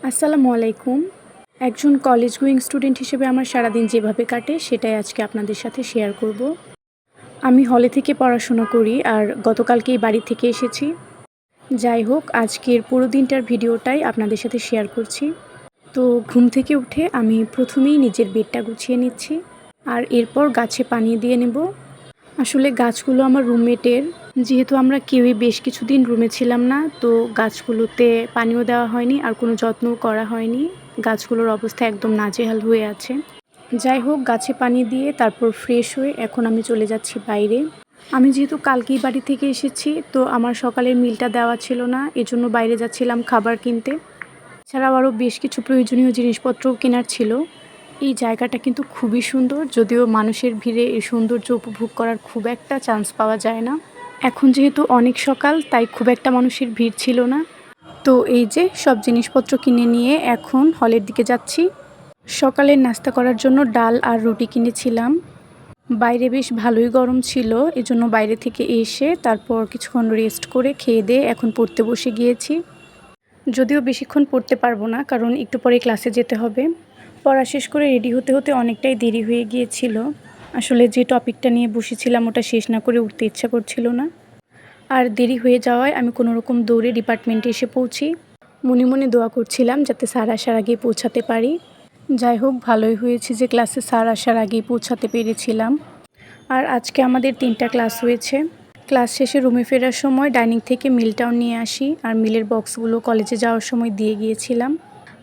আসসালামু আলাইকুম। একজন কলেজ গোয়িং স্টুডেন্ট হিসেবে আমার সারাদিন যেভাবে কাটে সেটাই আজকে আপনাদের সাথে শেয়ার করব। আমি হলে থেকে পড়াশোনা করি আর গতকালকেই বাড়ি থেকে এসেছি। যাই হোক, আজকের পুরো দিনটার ভিডিওটাই আপনাদের সাথে শেয়ার করছি। তো ঘুম থেকে উঠে আমি প্রথমেই নিজের বেডটা গুছিয়ে নিচ্ছি আর এরপর গাছে পানি দিয়ে নেব। আসলে গাছগুলো আমার রুমমেটের, যেহেতু আমরা কেউই বেশ কিছুদিন রুমে ছিলাম না, তো গাছগুলোতে পানিও দেওয়া হয়নি আর কোনো যত্নও করা হয়নি। গাছগুলোর অবস্থা একদম নাজেহাল হয়ে আছে। যাই হোক, গাছে পানি দিয়ে তারপর ফ্রেশ হয়ে এখন আমি চলে যাচ্ছি বাইরে। আমি যেহেতু কালকেই বাড়ি থেকে এসেছি, তো আমার সকালের মিলটা দেওয়া ছিল না, এজন্য বাইরে যাচ্ছিলাম খাবার কিনতে। এছাড়াও আরও বেশ কিছু প্রয়োজনীয় জিনিসপত্রও কেনার ছিল। এই জায়গাটা কিন্তু খুবই সুন্দর, যদিও মানুষের ভিড়ে এই সৌন্দর্য উপভোগ করার খুব একটা চান্স পাওয়া যায় না। এখন যেহেতু অনেক সকাল, তাই খুব একটা মানুষের ভিড় ছিল না। তো এই যে সব জিনিসপত্র কিনে নিয়ে এখন হলের দিকে যাচ্ছি। সকালের নাস্তা করার জন্য ডাল আর রুটি কিনেছিলাম। বাইরে বেশ ভালোই গরম ছিল, এজন্য বাইরে থেকে এসে তারপর কিছুক্ষণ রেস্ট করে খেয়ে দিয়ে এখন পড়তে বসে গিয়েছি। যদিও বেশিক্ষণ পড়তে পারবো না, কারণ একটু পরে ক্লাসে যেতে হবে। পড়া শেষ করে রেডি হতে হতে অনেকটাই দেরি হয়ে গিয়েছিল। আসলে যে টপিকটা নিয়ে বসেছিলাম ওটা শেষ না করে উঠতে ইচ্ছা করছিল না। আর দেরি হয়ে যাওয়ায় আমি কোনো রকম দৌড়ে ডিপার্টমেন্টে এসে পৌঁছি। মনে মনে দোয়া করছিলাম যাতে স্যার আসার আগে পৌঁছাতে পারি। যাই হোক, ভালোই হয়েছে যে ক্লাসে স্যার আসার আগেই পৌঁছাতে পেরেছিলাম। আর আজকে আমাদের 3টা ক্লাস হয়েছে। ক্লাস শেষে রুমে ফেরার সময় ডাইনিং থেকে মিলটাও নিয়ে আসি আর মিলের বক্সগুলো কলেজে যাওয়ার সময় দিয়ে গিয়েছিলাম।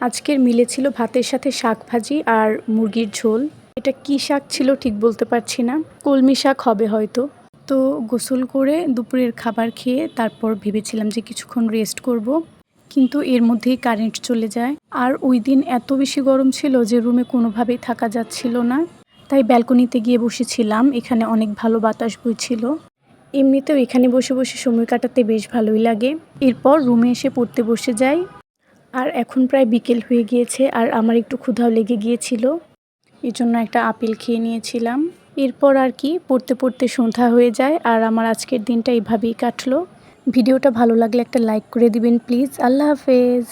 আজকের মিলে ছিল ভাতের সাথে শাক ভাজি আর মুরগির ঝোল। এটা কি শাক ছিল ঠিক বলতে পারছি না, কলমি শাক হবে হয়তো। তো গোসল করে দুপুরের খাবার খেয়ে তারপর ভেবেছিলাম যে কিছুক্ষণ রেস্ট করব, কিন্তু এর মধ্যেই কারেন্ট চলে যায়। আর ওই দিন এত বেশি গরম ছিল যে রুমে কোনোভাবেই থাকা যাচ্ছিল না। তাই ব্যালকনিতে গিয়ে বসেছিলাম, এখানে অনেক ভালো বাতাস বইছিল। এমনিতেও এখানে বসে বসে সময় কাটাতে বেশ ভালোই লাগে। এরপর রুমে এসে পড়তে বসে যাই। আর এখন প্রায় বিকেল হয়ে গিয়েছে আর আমার একটু ক্ষুধাও লেগে গিয়েছিল, এই জন্য একটা আপেল খেয়ে নিয়েছিলাম। এরপর আর কি, পড়তে পড়তে সন্ধ্যা হয়ে যায় আর আমার আজকের দিনটা এইভাবেই কাটলো। ভিডিওটা ভালো লাগলে একটা লাইক করে দিবেন প্লিজ। আল্লাহ হাফেজ।